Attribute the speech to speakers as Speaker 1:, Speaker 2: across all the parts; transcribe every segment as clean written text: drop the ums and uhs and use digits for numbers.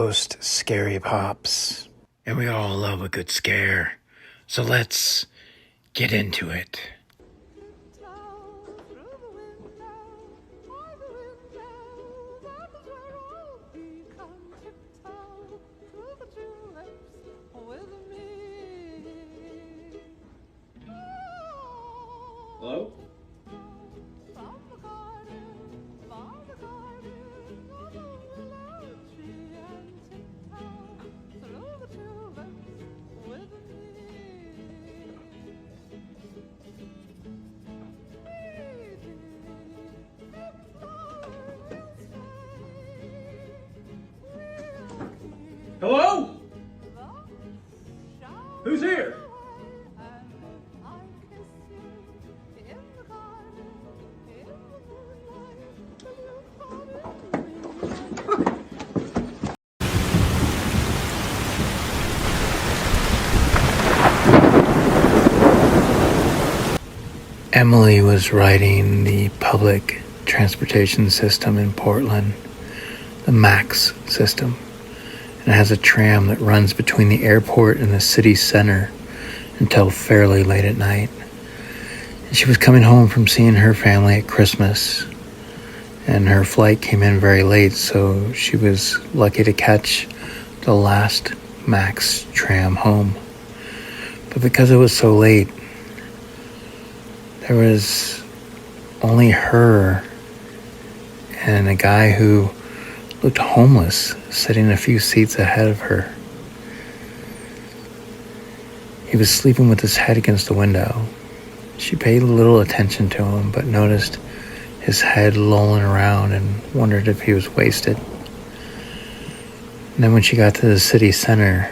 Speaker 1: host, Scary Pops, and we all love a good scare. So let's get into it.
Speaker 2: Hello? Hello? Who's here?
Speaker 1: Emily was riding the public transportation system in Portland, the MAX system. And it has a tram that runs between the airport and the city center until fairly late at night. And she was coming home from seeing her family at Christmas, and her flight came in very late, so she was lucky to catch the last MAX tram home. But because it was so late, there was only her and a guy who looked homeless sitting a few seats ahead of her. He was sleeping with his head against the window. She paid little attention to him, but noticed his head lolling around and wondered if he was wasted. And then when she got to the city center,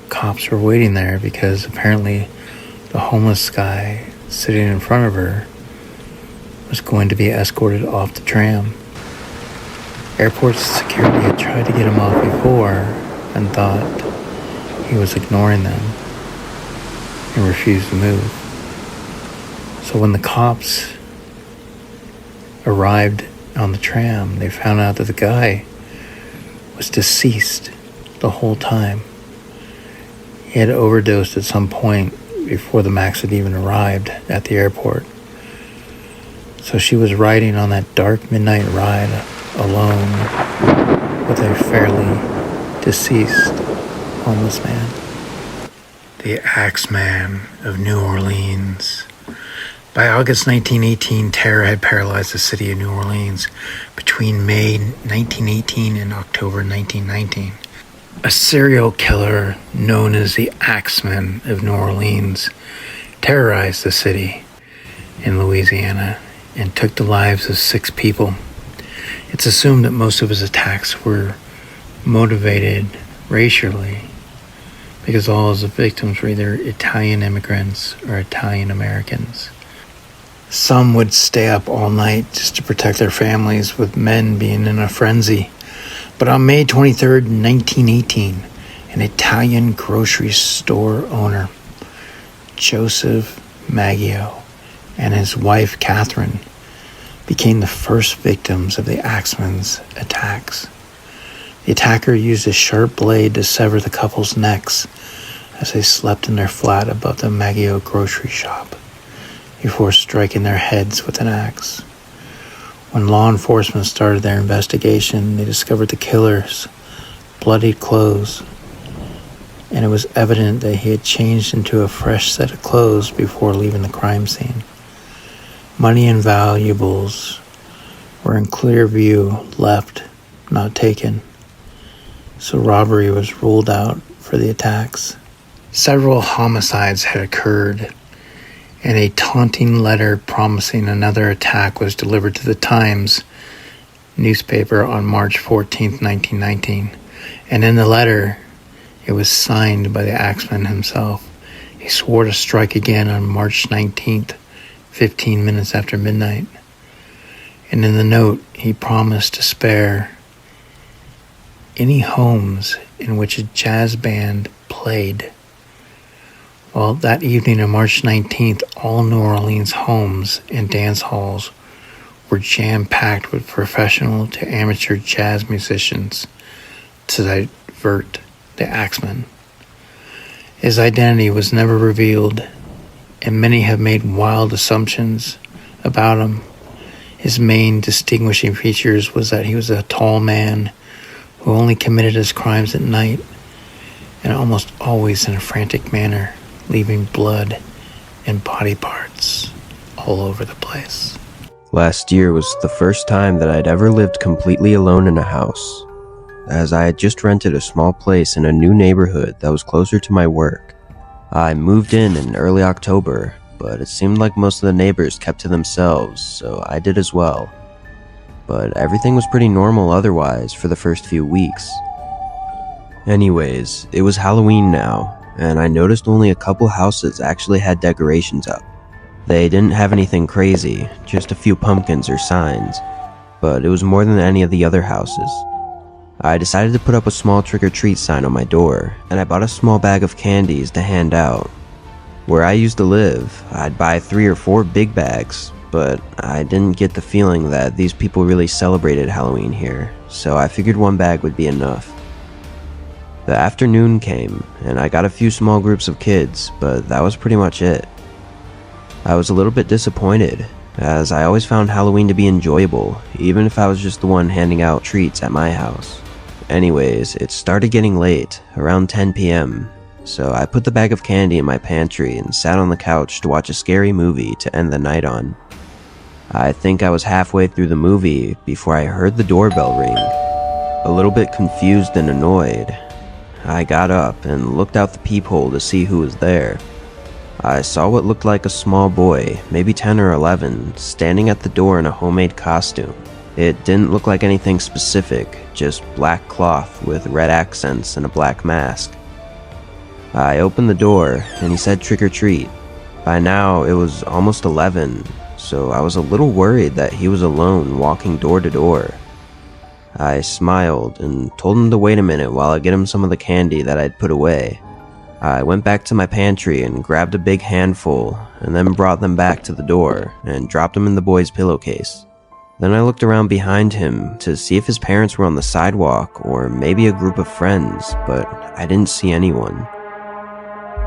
Speaker 1: cops were waiting there because apparently the homeless guy sitting in front of her was going to be escorted off the tram. Airport security had tried to get him off before and thought he was ignoring them and refused to move. So when the cops arrived on the tram, they found out that the guy was deceased the whole time. He had overdosed at some point before the MAX had even arrived at the airport. So she was riding on that dark midnight ride alone with a fairly deceased homeless man. The Axeman of New Orleans. By August 1918, terror had paralyzed the city of New Orleans. Between May 1918 and October 1919, a serial killer known as the Axeman of New Orleans terrorized the city in Louisiana and took the lives of 6 people. It's assumed that most of his attacks were motivated racially because all of the victims were either Italian immigrants or Italian Americans. Some would stay up all night just to protect their families, with men being in a frenzy. But on May 23rd, 1918, an Italian grocery store owner, Joseph Maggio, and his wife, Catherine, became the first victims of the Axeman's attacks. The attacker used a sharp blade to sever the couple's necks as they slept in their flat above the Maggio grocery shop before striking their heads with an axe. When law enforcement started their investigation, they discovered the killer's bloodied clothes, and it was evident that he had changed into a fresh set of clothes before leaving the crime scene. Money and valuables were in clear view, left, not taken, so robbery was ruled out for the attacks. Several homicides had occurred, and a taunting letter promising another attack was delivered to the Times newspaper on March 14, 1919. And in the letter, it was signed by the Axeman himself. He swore to strike again on March 19th, 15 minutes after midnight. And in the note, he promised to spare any homes in which a jazz band played. Well, that evening on March 19th, all New Orleans homes and dance halls were jam-packed with professional to amateur jazz musicians to Vert, the Axeman. His identity was never revealed, and many have made wild assumptions about him. His main distinguishing features was that he was a tall man who only committed his crimes at night, and almost always in a frantic manner, leaving blood and body parts all over the place.
Speaker 3: Last year was the first time that I'd ever lived completely alone in a house, as I had just rented a small place in a new neighborhood that was closer to my work. I moved in early October, but it seemed like most of the neighbors kept to themselves, so I did as well. But everything was pretty normal otherwise for the first few weeks. Anyways, it was Halloween now, and I noticed only a couple houses actually had decorations up. They didn't have anything crazy, just a few pumpkins or signs, but it was more than any of the other houses. I decided to put up a small trick-or-treat sign on my door, and I bought a small bag of candies to hand out. Where I used to live, I'd buy 3 or 4 big bags, but I didn't get the feeling that these people really celebrated Halloween here, so I figured 1 bag would be enough. The afternoon came, and I got a few small groups of kids, but that was pretty much it. I was a little bit disappointed, as I always found Halloween to be enjoyable, even if I was just the one handing out treats at my house. Anyways, it started getting late, around 10 p.m., so I put the bag of candy in my pantry and sat on the couch to watch a scary movie to end the night on. I think I was halfway through the movie before I heard the doorbell ring. A little bit confused and annoyed, I got up and looked out the peephole to see who was there. I saw what looked like a small boy, maybe 10 or 11, standing at the door in a homemade costume. It didn't look like anything specific, just black cloth with red accents and a black mask. I opened the door, and he said trick or treat. By now, it was almost 11, so I was a little worried that he was alone walking door to door. I smiled and told him to wait a minute while I get him some of the candy that I'd put away. I went back to my pantry and grabbed a big handful, and then brought them back to the door and dropped them in the boy's pillowcase. Then I looked around behind him to see if his parents were on the sidewalk or maybe a group of friends, but I didn't see anyone.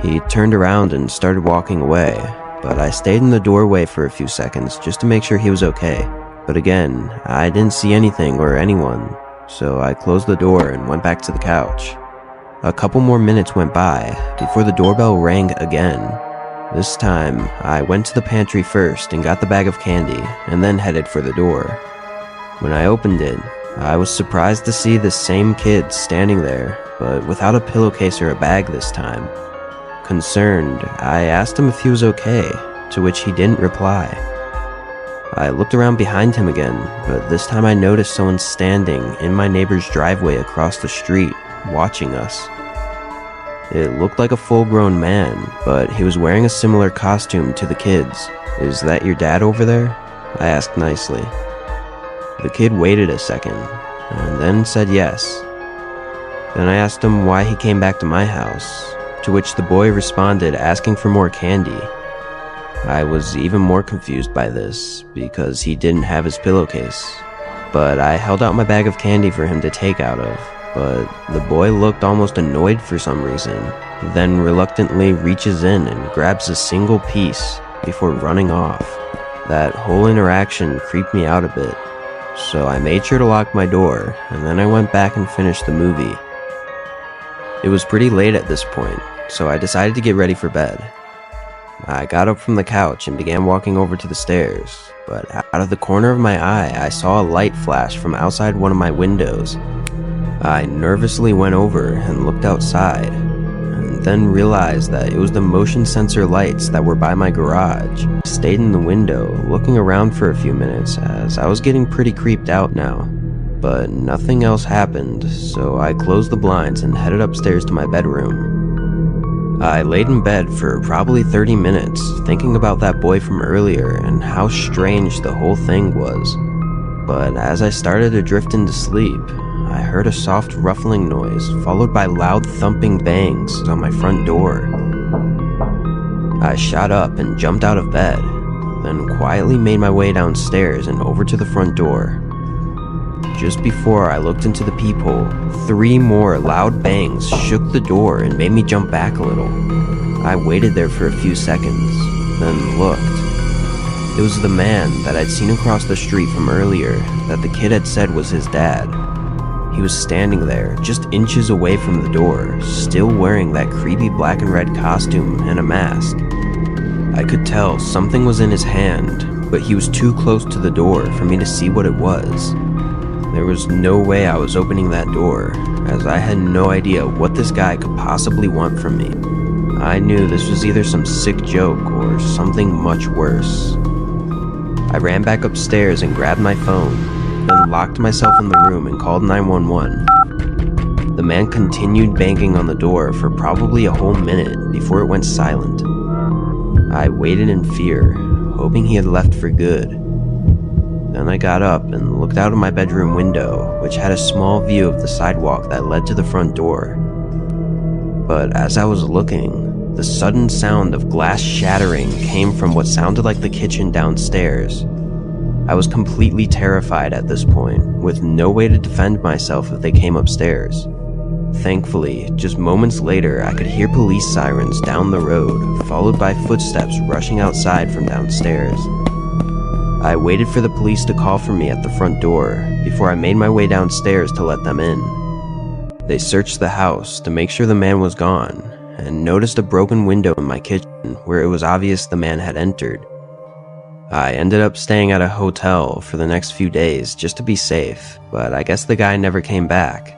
Speaker 3: He turned around and started walking away, but I stayed in the doorway for a few seconds just to make sure he was okay. But again, I didn't see anything or anyone, so I closed the door and went back to the couch. A couple more minutes went by before the doorbell rang again. This time, I went to the pantry first and got the bag of candy, and then headed for the door. When I opened it, I was surprised to see the same kid standing there, but without a pillowcase or a bag this time. Concerned, I asked him if he was okay, to which he didn't reply. I looked around behind him again, but this time I noticed someone standing in my neighbor's driveway across the street, watching us. It looked like a full-grown man, but he was wearing a similar costume to the kids. "Is that your dad over there?" I asked nicely. The kid waited a second, and then said yes. Then I asked him why he came back to my house, to which the boy responded asking for more candy. I was even more confused by this, because he didn't have his pillowcase. But I held out my bag of candy for him to take out of, but the boy looked almost annoyed for some reason, then reluctantly reaches in and grabs a single piece before running off. That whole interaction creeped me out a bit, so I made sure to lock my door, and then I went back and finished the movie. It was pretty late at this point, so I decided to get ready for bed. I got up from the couch and began walking over to the stairs, but out of the corner of my eye, I saw a light flash from outside one of my windows. I nervously went over and looked outside, and then realized that it was the motion sensor lights that were by my garage. I stayed in the window, looking around for a few minutes, as I was getting pretty creeped out now. But nothing else happened, so I closed the blinds and headed upstairs to my bedroom. I laid in bed for probably 30 minutes, thinking about that boy from earlier and how strange the whole thing was. But as I started to drift into sleep, I heard a soft ruffling noise, followed by loud thumping bangs on my front door. I shot up and jumped out of bed, then quietly made my way downstairs and over to the front door. Just before I looked into the peephole, 3 more loud bangs shook the door and made me jump back a little. I waited there for a few seconds, then looked. It was the man that I'd seen across the street from earlier that the kid had said was his dad. He was standing there, just inches away from the door, still wearing that creepy black and red costume and a mask. I could tell something was in his hand, but he was too close to the door for me to see what it was. There was no way I was opening that door, as I had no idea what this guy could possibly want from me. I knew this was either some sick joke or something much worse. I ran back upstairs and grabbed my phone, then locked myself in the room and called 911. The man continued banging on the door for probably a whole minute before it went silent. I waited in fear, hoping he had left for good. Then I got up and looked out of my bedroom window, which had a small view of the sidewalk that led to the front door. But as I was looking, the sudden sound of glass shattering came from what sounded like the kitchen downstairs. I was completely terrified at this point, with no way to defend myself if they came upstairs. Thankfully, just moments later, I could hear police sirens down the road, followed by footsteps rushing outside from downstairs. I waited for the police to call for me at the front door before I made my way downstairs to let them in. They searched the house to make sure the man was gone, and noticed a broken window in my kitchen where it was obvious the man had entered. I ended up staying at a hotel for the next few days just to be safe, but I guess the guy never came back.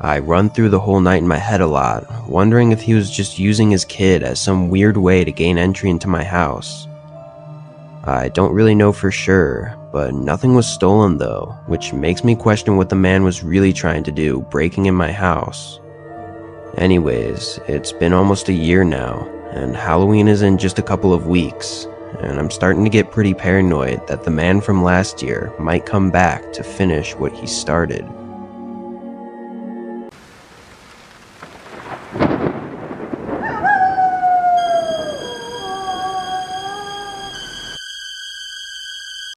Speaker 3: I run through the whole night in my head a lot, wondering if he was just using his kid as some weird way to gain entry into my house. I don't really know for sure, but nothing was stolen though, which makes me question what the man was really trying to do breaking in my house. Anyways, it's been almost a year now, and Halloween is in just a couple of weeks, and I'm starting to get pretty paranoid that the man from last year might come back to finish what he started.